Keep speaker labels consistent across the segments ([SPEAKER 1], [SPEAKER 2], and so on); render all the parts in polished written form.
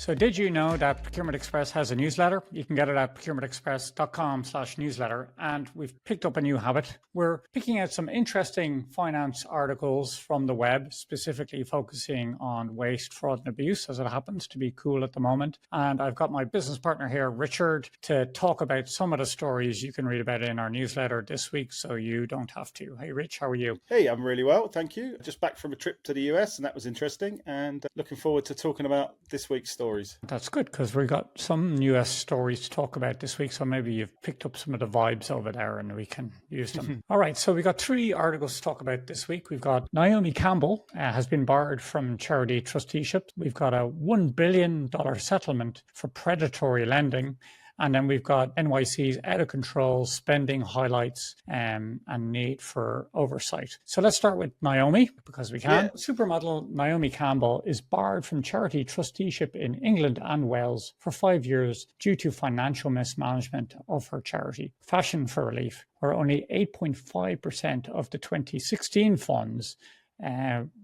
[SPEAKER 1] So did you know that Procurement Express has a newsletter? You can get it at procurementexpress.com/newsletter. And we've picked up a new habit. We're picking out some interesting finance articles from the web, specifically focusing on waste, fraud, and abuse, as it happens to be cool at the moment. And I've got my business partner here, Richard, to talk about some of the stories you can read about in our newsletter this week, so you don't have to. Hey, Rich, how are you?
[SPEAKER 2] Hey, I'm really well, thank you. Just back from a trip to the US, and that was interesting. And looking forward to talking about this week's stories.
[SPEAKER 1] That's good, because we got some US stories to talk about this week, so maybe you've picked up some of the vibes over there and we can use them. All right, so we got 3 articles to talk about this week. We've got Naomi Campbell has been barred from charity trusteeship. We've got a $1 billion settlement for predatory lending. And then we've got NYC's out of control spending highlights and need for oversight. So let's start with Naomi, because we can. Yeah. Supermodel Naomi Campbell is barred from charity trusteeship in England and Wales for 5 years due to financial mismanagement of her charity, Fashion for Relief, where only 8.5% of the 2016 funds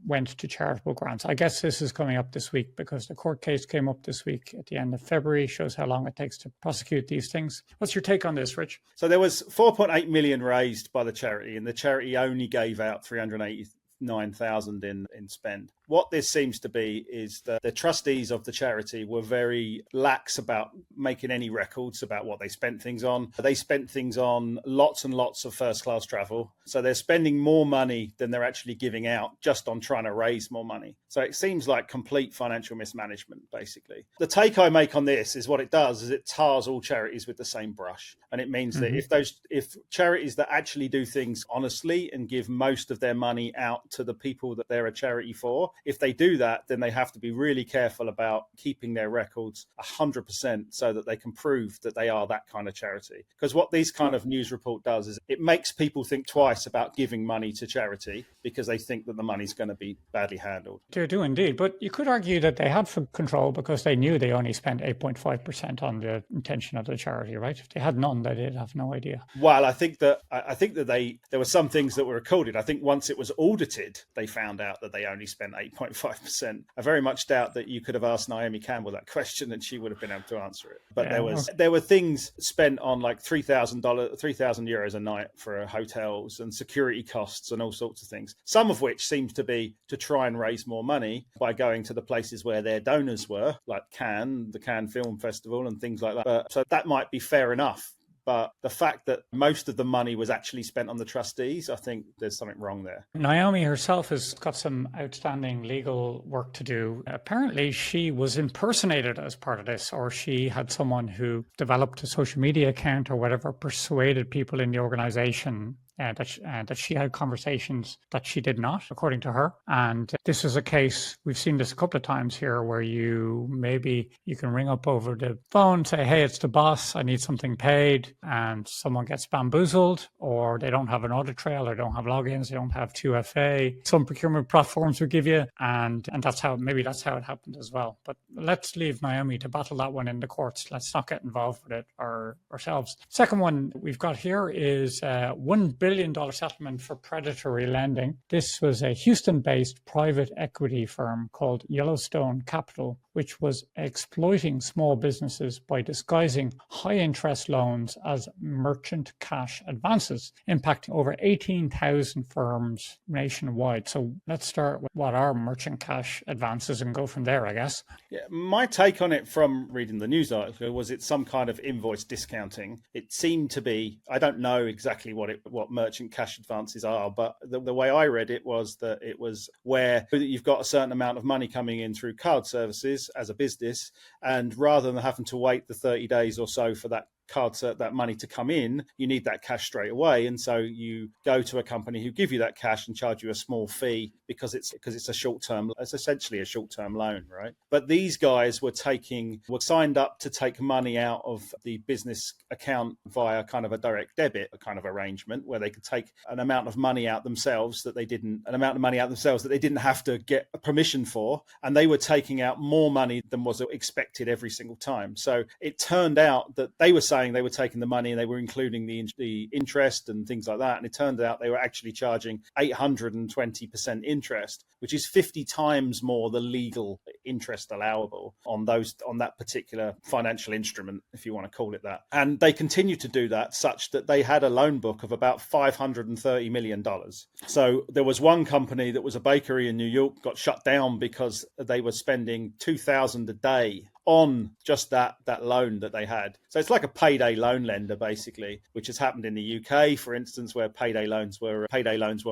[SPEAKER 1] went to charitable grants. I guess this is coming up this week because the court case came up this week at the end of February. Shows how long it takes to prosecute these things. What's your take on this, Rich?
[SPEAKER 2] So there was 4.8 million raised by the charity, and the charity only gave out 389,000 in spend. What this seems to be is that the trustees of the charity were very lax about making any records about what they spent things on. They spent things on lots and lots of first-class travel. So they're spending more money than they're actually giving out just on trying to raise more money. So it seems like complete financial mismanagement, basically. The take I make on this is what it does is it tars all charities with the same brush. And it means that if charities that actually do things honestly and give most of their money out to the people that they're a charity for, if they do that, then they have to be really careful about keeping their records 100% so that they can prove that they are that kind of charity. Because what these kind of news report does is it makes people think twice about giving money to charity because they think that the money's going to be badly handled.
[SPEAKER 1] They do indeed. But you could argue that they had full control because they knew they only spent 8.5% on the intention of the charity, right? If they had none, they did have no idea.
[SPEAKER 2] Well, I think that there were some things that were recorded. I think once it was audited, they found out that they only spent 8.5%. I very much doubt that you could have asked Naomi Campbell that question and she would have been able to answer it. But there were things spent on like €3,000 a night for hotels and security costs and all sorts of things. Some of which seems to be to try and raise more money by going to the places where their donors were, like Cannes, the Cannes Film Festival and things like that. So that might be fair enough. But the fact that most of the money was actually spent on the trustees, I think there's something wrong there.
[SPEAKER 1] Naomi herself has got some outstanding legal work to do. Apparently, she was impersonated as part of this, or she had someone who developed a social media account or whatever, persuaded people in the organization that she had conversations that she did not, according to her. And this is a case, we've seen this a couple of times here, where you can ring up over the phone, say, hey, it's the boss, I need something paid, and someone gets bamboozled, or they don't have an audit trail, or don't have logins, they don't have 2FA. Some procurement platforms will give you, and that's how it happened as well. But let's leave Naomi to battle that one in the courts. Let's not get involved with it ourselves. Second one we've got here is $1 billion settlement for predatory lending. This was a Houston-based private equity firm called Yellowstone Capital, which was exploiting small businesses by disguising high-interest loans as merchant cash advances, impacting over 18,000 firms nationwide. So let's start with what are merchant cash advances and go from there, I guess.
[SPEAKER 2] Yeah, my take on it from reading the news article was it's some kind of invoice discounting. It seemed to be, I don't know exactly what merchant cash advances are, but the way I read it was that it was where you've got a certain amount of money coming in through card services as a business, and rather than having to wait the 30 days or so for that money to come in, you need that cash straight away, and so you go to a company who give you that cash and charge you a small fee because it's essentially a short-term loan, right? But these guys were signed up to take money out of the business account via kind of a direct debit kind of arrangement where they could take an amount of money out themselves that they didn't have to get permission for, and they were taking out more money than was expected every single time. So it turned out that they were saying they were taking the money and they were including the interest and things like that. And it turned out they were actually charging 820% interest, which is 50 times more the legal interest allowable on that particular financial instrument, if you want to call it that. And they continue to do that, such that they had a loan book of about $530 million. So there was one company that was a bakery in New York, got shut down because they were spending $2,000 a day on just that loan that they had. So it's like a payday loan lender, basically, which has happened in the UK, for instance, where payday loans were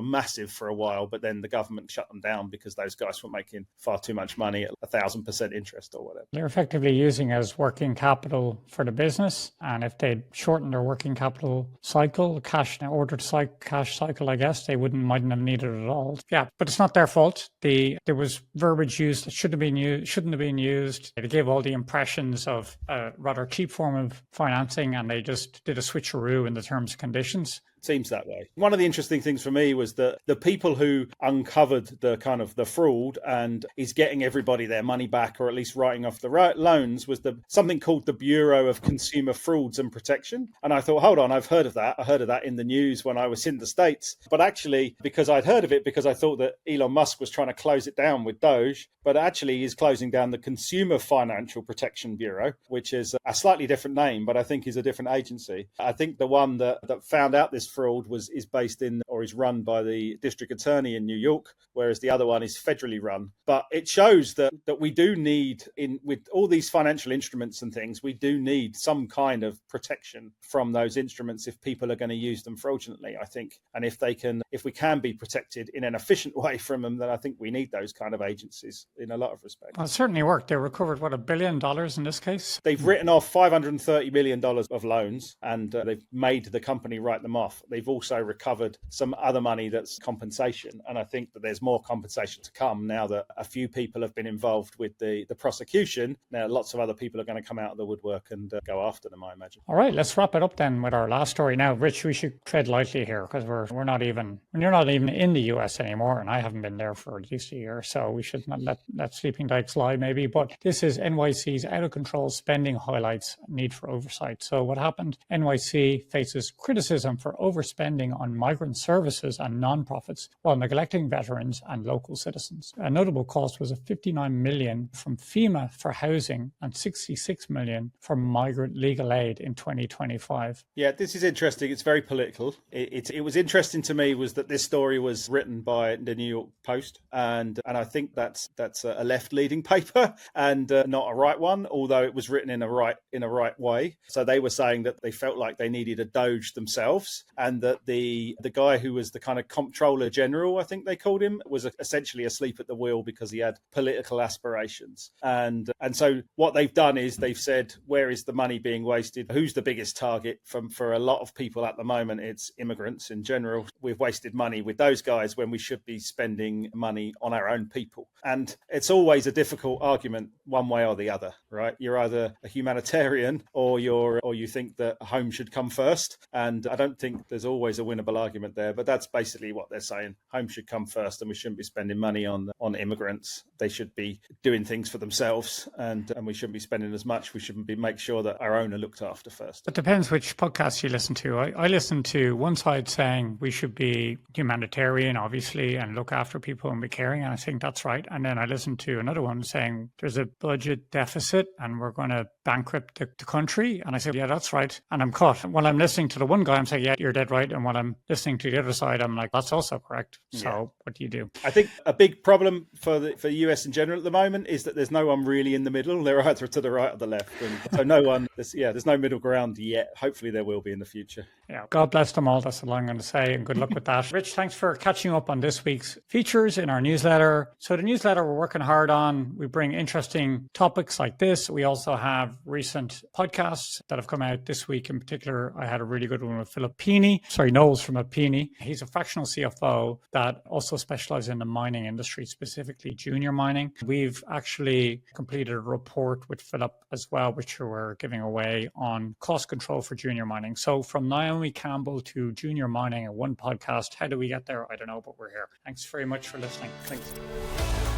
[SPEAKER 2] massive for a while, but then the government shut them down because those guys were making far too much money at 1,000% interest or whatever.
[SPEAKER 1] They're effectively using as working capital for the business, and if they'd shortened their working capital cycle, cash cycle, I guess, they mightn't have needed it at all. Yeah, but it's not their fault. There was verbiage used that shouldn't have been used. They gave all the impressions of a rather cheap form of financing, and they just did a switcheroo in the terms and conditions.
[SPEAKER 2] Seems that way. One of the interesting things for me was that the people who uncovered the fraud and is getting everybody their money back, or at least writing off the loans, was something called the Bureau of Consumer Frauds and Protection. And I thought, hold on, I've heard of that. I heard of that in the news when I was in the States. But actually, because I'd heard of it, because I thought that Elon Musk was trying to close it down with Doge, but actually he's closing down the Consumer Financial Protection Bureau, which is a slightly different name, but I think is a different agency. I think the one that found out this fraud is based in, or is run by, the district attorney in New York, whereas the other one is federally run. But it shows that we do need, with all these financial instruments and things, we do need some kind of protection from those instruments if people are going to use them fraudulently, I think. And if we can be protected in an efficient way from them, then I think we need those kind of agencies in a lot of respects.
[SPEAKER 1] Well, it certainly worked. They recovered, $1 billion in this case?
[SPEAKER 2] They've written off $530 million of loans, and they've made the company write them off. They've also recovered some other money that's compensation. And I think that there's more compensation to come now that a few people have been involved with the prosecution. Now, lots of other people are going to come out of the woodwork and go after them, I imagine. All
[SPEAKER 1] right, let's wrap it up then with our last story. Now, Rich, we should tread lightly here because you're not even in the US anymore, and I haven't been there for at least a year, so we should not let sleeping dogs lie maybe. But this is NYC's out of control spending highlights need for oversight. So what happened? NYC faces criticism for overspending on migrant services and nonprofits while neglecting veterans and local citizens. A notable cost was a $59 million from FEMA for housing and $66 million from migrant legal aid in 2025.
[SPEAKER 2] Yeah, this is interesting. It's very political. It was interesting to me was that this story was written by the New York Post, and I think that's a left-leaning paper and not a right one, although it was written in a right way. So they were saying that they felt like they needed a Doge themselves, and that the guy who was the kind of comptroller general, I think they called him, was essentially asleep at the wheel because he had political aspirations. And so what they've done is they've said, where is the money being wasted? Who's the biggest target? For a lot of people at the moment, it's immigrants in general. We've wasted money with those guys when we should be spending money on our own people. And it's always a difficult argument one way or the other, right? You're either a humanitarian or you think that home should come first. And I don't think there's always a winnable argument there, but that's basically what they're saying. Home should come first, and we shouldn't be spending money on immigrants. They should be doing things for themselves, and we shouldn't be spending as much. We shouldn't make sure that our own are looked after first.
[SPEAKER 1] It depends which podcast you listen to. I listen to one side saying we should be humanitarian, obviously, and look after people and be caring, and I think that's right. And then I listen to another one saying there's a budget deficit and we're going to bankrupt the country, and I say, yeah, that's right. And I'm caught. When I'm listening to the one guy, I'm saying, yeah, you're dead right. And when I'm listening to the other side, I'm like, that's also correct. So What do you do?
[SPEAKER 2] I think a big problem for the US in general at the moment is that there's no one really in the middle. They're either to the right or the left. And so there's no middle ground yet. Hopefully there will be in the future.
[SPEAKER 1] Yeah, God bless them all. That's all I'm going to say. And good luck with that. Rich, thanks for catching up on this week's features in our newsletter. So the newsletter we're working hard on, we bring interesting topics like this. We also have recent podcasts that have come out this week. In particular, I had a really good one with Knowles from Apini. He's a fractional CFO that also specializes in the mining industry, specifically junior mining. We've actually completed a report with Philip as well, which we're giving away on cost control for junior mining. So from Naomi Campbell to junior mining in one podcast, how do we get there? I don't know, but we're here. Thanks very much for listening.
[SPEAKER 2] Thanks.